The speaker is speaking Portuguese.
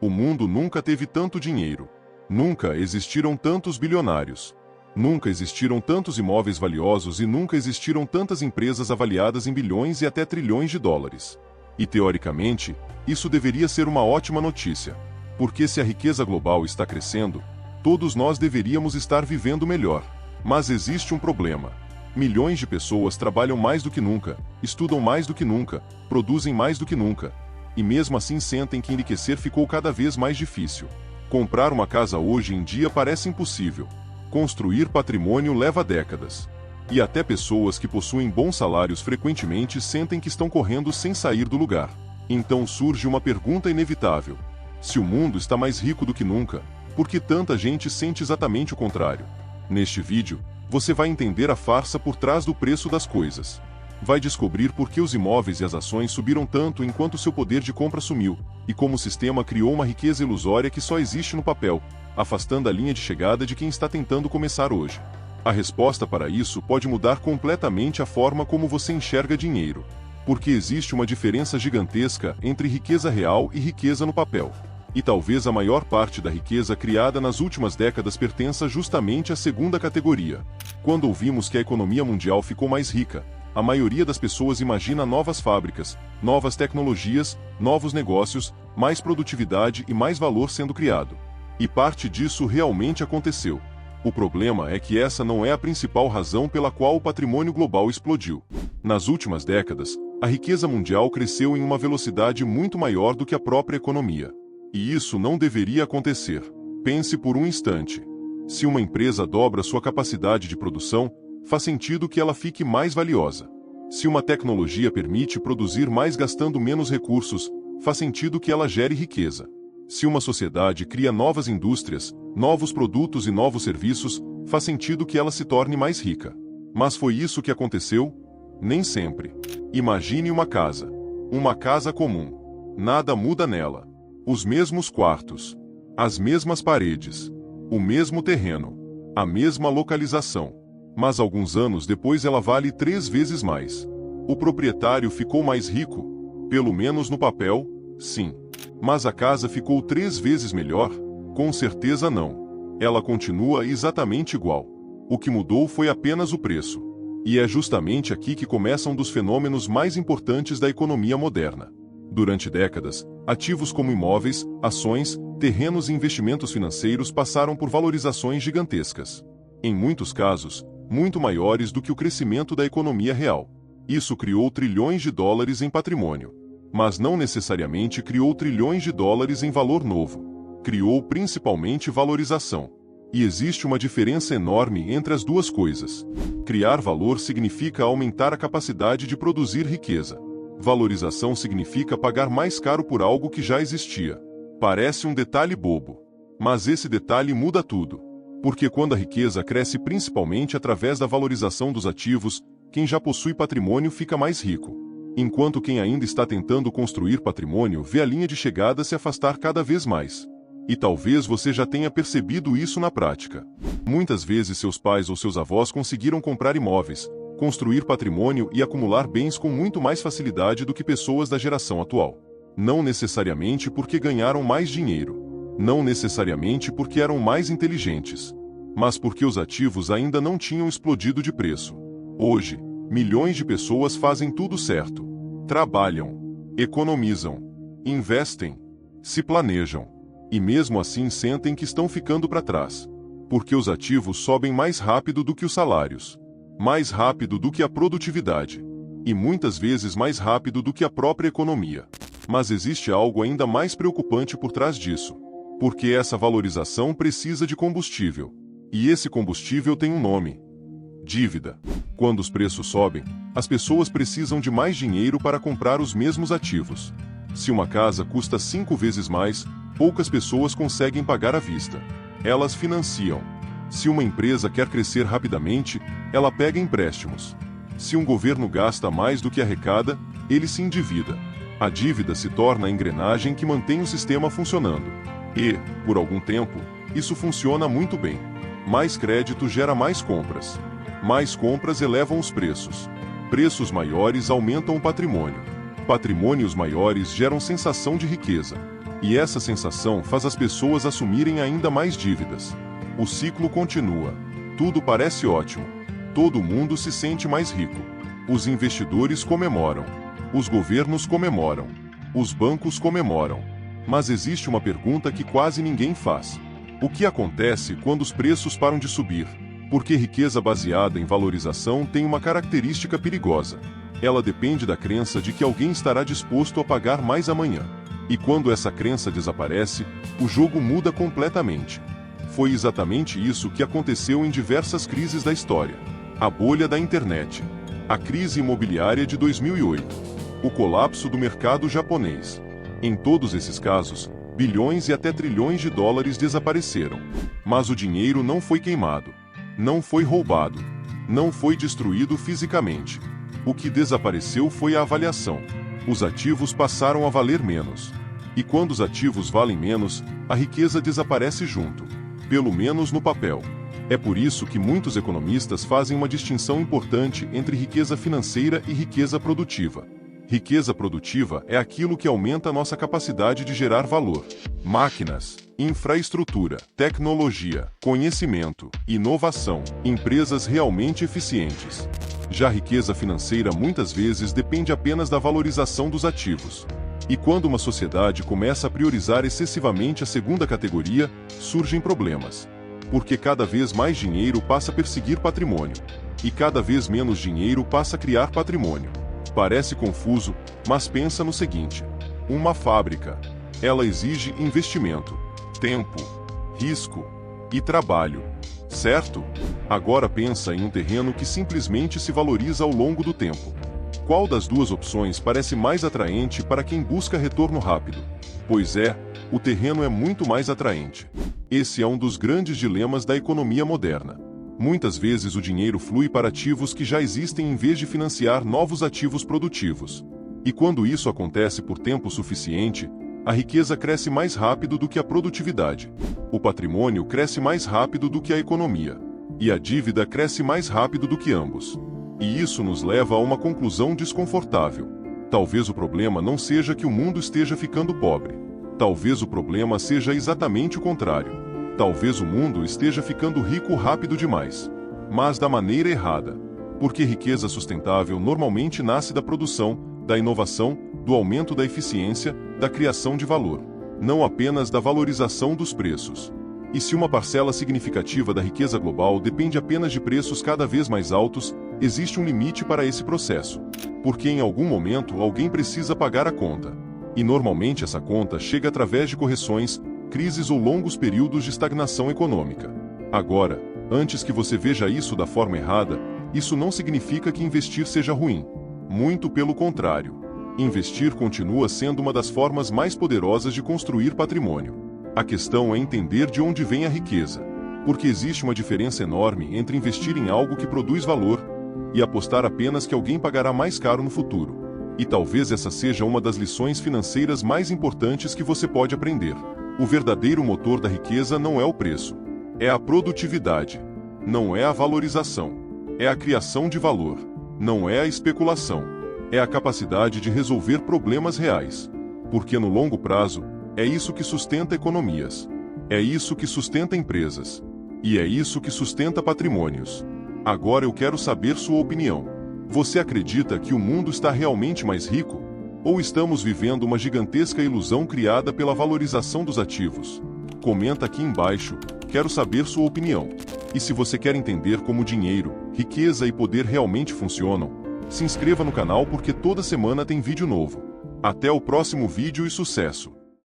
O mundo nunca teve tanto dinheiro. Nunca existiram tantos bilionários. Nunca existiram tantos imóveis valiosos e nunca existiram tantas empresas avaliadas em bilhões e até trilhões de dólares. E teoricamente, isso deveria ser uma ótima notícia. Porque se a riqueza global está crescendo, todos nós deveríamos estar vivendo melhor. Mas existe um problema. Milhões de pessoas trabalham mais do que nunca, estudam mais do que nunca, produzem mais do que nunca. E mesmo assim sentem que enriquecer ficou cada vez mais difícil. Comprar uma casa hoje em dia parece impossível. Construir patrimônio leva décadas. E até pessoas que possuem bons salários frequentemente sentem que estão correndo sem sair do lugar. Então surge uma pergunta inevitável. Se o mundo está mais rico do que nunca, por que tanta gente sente exatamente o contrário? Neste vídeo, você vai entender a farsa por trás do preço das coisas. Vai descobrir por que os imóveis e as ações subiram tanto enquanto seu poder de compra sumiu, e como o sistema criou uma riqueza ilusória que só existe no papel, afastando a linha de chegada de quem está tentando começar hoje. A resposta para isso pode mudar completamente a forma como você enxerga dinheiro. Porque existe uma diferença gigantesca entre riqueza real e riqueza no papel. E talvez a maior parte da riqueza criada nas últimas décadas pertença justamente à segunda categoria. Quando ouvimos que a economia mundial ficou mais rica, a maioria das pessoas imagina novas fábricas, novas tecnologias, novos negócios, mais produtividade e mais valor sendo criado. E parte disso realmente aconteceu. O problema é que essa não é a principal razão pela qual o patrimônio global explodiu. Nas últimas décadas, a riqueza mundial cresceu em uma velocidade muito maior do que a própria economia. E isso não deveria acontecer. Pense por um instante. Se uma empresa dobra sua capacidade de produção, faz sentido que ela fique mais valiosa. Se uma tecnologia permite produzir mais gastando menos recursos, faz sentido que ela gere riqueza. Se uma sociedade cria novas indústrias, novos produtos e novos serviços, faz sentido que ela se torne mais rica. Mas foi isso que aconteceu? Nem sempre. Imagine uma casa. Uma casa comum. Nada muda nela. Os mesmos quartos. As mesmas paredes. O mesmo terreno. A mesma localização. Mas alguns anos depois ela vale 3 vezes mais. O proprietário ficou mais rico? Pelo menos no papel, sim. Mas a casa ficou 3 vezes melhor? Com certeza não. Ela continua exatamente igual. O que mudou foi apenas o preço. E é justamente aqui que começa um dos fenômenos mais importantes da economia moderna. Durante décadas, ativos como imóveis, ações, terrenos e investimentos financeiros passaram por valorizações gigantescas. Em muitos casos, muito maiores do que o crescimento da economia real. Isso criou trilhões de dólares em patrimônio. Mas não necessariamente criou trilhões de dólares em valor novo. Criou principalmente valorização. E existe uma diferença enorme entre as duas coisas. Criar valor significa aumentar a capacidade de produzir riqueza. Valorização significa pagar mais caro por algo que já existia. Parece um detalhe bobo. Mas esse detalhe muda tudo. Porque quando a riqueza cresce principalmente através da valorização dos ativos, quem já possui patrimônio fica mais rico. Enquanto quem ainda está tentando construir patrimônio vê a linha de chegada se afastar cada vez mais. E talvez você já tenha percebido isso na prática. Muitas vezes seus pais ou seus avós conseguiram comprar imóveis, construir patrimônio e acumular bens com muito mais facilidade do que pessoas da geração atual. Não necessariamente porque ganharam mais dinheiro. Não necessariamente porque eram mais inteligentes. Mas porque os ativos ainda não tinham explodido de preço. Hoje, milhões de pessoas fazem tudo certo. Trabalham, economizam, investem, se planejam. E mesmo assim sentem que estão ficando para trás. Porque os ativos sobem mais rápido do que os salários. Mais rápido do que a produtividade. E muitas vezes mais rápido do que a própria economia. Mas existe algo ainda mais preocupante por trás disso. Porque essa valorização precisa de combustível. E esse combustível tem um nome: dívida. Quando os preços sobem, as pessoas precisam de mais dinheiro para comprar os mesmos ativos. Se uma casa custa 5 vezes mais, poucas pessoas conseguem pagar à vista. Elas financiam. Se uma empresa quer crescer rapidamente, ela pega empréstimos. Se um governo gasta mais do que arrecada, ele se endivida. A dívida se torna a engrenagem que mantém o sistema funcionando. E, por algum tempo, isso funciona muito bem. Mais crédito gera mais compras. Mais compras elevam os preços. Preços maiores aumentam o patrimônio. Patrimônios maiores geram sensação de riqueza. E essa sensação faz as pessoas assumirem ainda mais dívidas. O ciclo continua. Tudo parece ótimo. Todo mundo se sente mais rico. Os investidores comemoram. Os governos comemoram. Os bancos comemoram. Mas existe uma pergunta que quase ninguém faz. O que acontece quando os preços param de subir? Porque riqueza baseada em valorização tem uma característica perigosa. Ela depende da crença de que alguém estará disposto a pagar mais amanhã. E quando essa crença desaparece, o jogo muda completamente. Foi exatamente isso que aconteceu em diversas crises da história. A bolha da internet, a crise imobiliária de 2008, o colapso do mercado japonês. Em todos esses casos, bilhões e até trilhões de dólares desapareceram. Mas o dinheiro não foi queimado. Não foi roubado. Não foi destruído fisicamente. O que desapareceu foi a avaliação. Os ativos passaram a valer menos. E quando os ativos valem menos, a riqueza desaparece junto. Pelo menos no papel. É por isso que muitos economistas fazem uma distinção importante entre riqueza financeira e riqueza produtiva. Riqueza produtiva é aquilo que aumenta nossa capacidade de gerar valor. Máquinas, infraestrutura, tecnologia, conhecimento, inovação, empresas realmente eficientes. Já a riqueza financeira muitas vezes depende apenas da valorização dos ativos. E quando uma sociedade começa a priorizar excessivamente a segunda categoria, surgem problemas. Porque cada vez mais dinheiro passa a perseguir patrimônio. E cada vez menos dinheiro passa a criar patrimônio. Parece confuso, mas pensa no seguinte: uma fábrica. Ela exige investimento, tempo, risco e trabalho. Certo? Agora pensa em um terreno que simplesmente se valoriza ao longo do tempo. Qual das duas opções parece mais atraente para quem busca retorno rápido? Pois é, o terreno é muito mais atraente. Esse é um dos grandes dilemas da economia moderna. Muitas vezes o dinheiro flui para ativos que já existem em vez de financiar novos ativos produtivos. E quando isso acontece por tempo suficiente, a riqueza cresce mais rápido do que a produtividade. O patrimônio cresce mais rápido do que a economia. E a dívida cresce mais rápido do que ambos. E isso nos leva a uma conclusão desconfortável. Talvez o problema não seja que o mundo esteja ficando pobre. Talvez o problema seja exatamente o contrário. Talvez o mundo esteja ficando rico rápido demais. Mas da maneira errada. Porque riqueza sustentável normalmente nasce da produção, da inovação, do aumento da eficiência, da criação de valor. Não apenas da valorização dos preços. E se uma parcela significativa da riqueza global depende apenas de preços cada vez mais altos, existe um limite para esse processo. Porque em algum momento alguém precisa pagar a conta. E normalmente essa conta chega através de correções, crises ou longos períodos de estagnação econômica. Agora, antes que você veja isso da forma errada, isso não significa que investir seja ruim. Muito pelo contrário. Investir continua sendo uma das formas mais poderosas de construir patrimônio. A questão é entender de onde vem a riqueza. Porque existe uma diferença enorme entre investir em algo que produz valor e apostar apenas que alguém pagará mais caro no futuro. E talvez essa seja uma das lições financeiras mais importantes que você pode aprender. O verdadeiro motor da riqueza não é o preço. É a produtividade. Não é a valorização. É a criação de valor. Não é a especulação. É a capacidade de resolver problemas reais. Porque no longo prazo, é isso que sustenta economias. É isso que sustenta empresas. E é isso que sustenta patrimônios. Agora eu quero saber sua opinião. Você acredita que o mundo está realmente mais rico? Ou estamos vivendo uma gigantesca ilusão criada pela valorização dos ativos? Comenta aqui embaixo, quero saber sua opinião. E se você quer entender como dinheiro, riqueza e poder realmente funcionam, se inscreva no canal porque toda semana tem vídeo novo. Até o próximo vídeo e sucesso!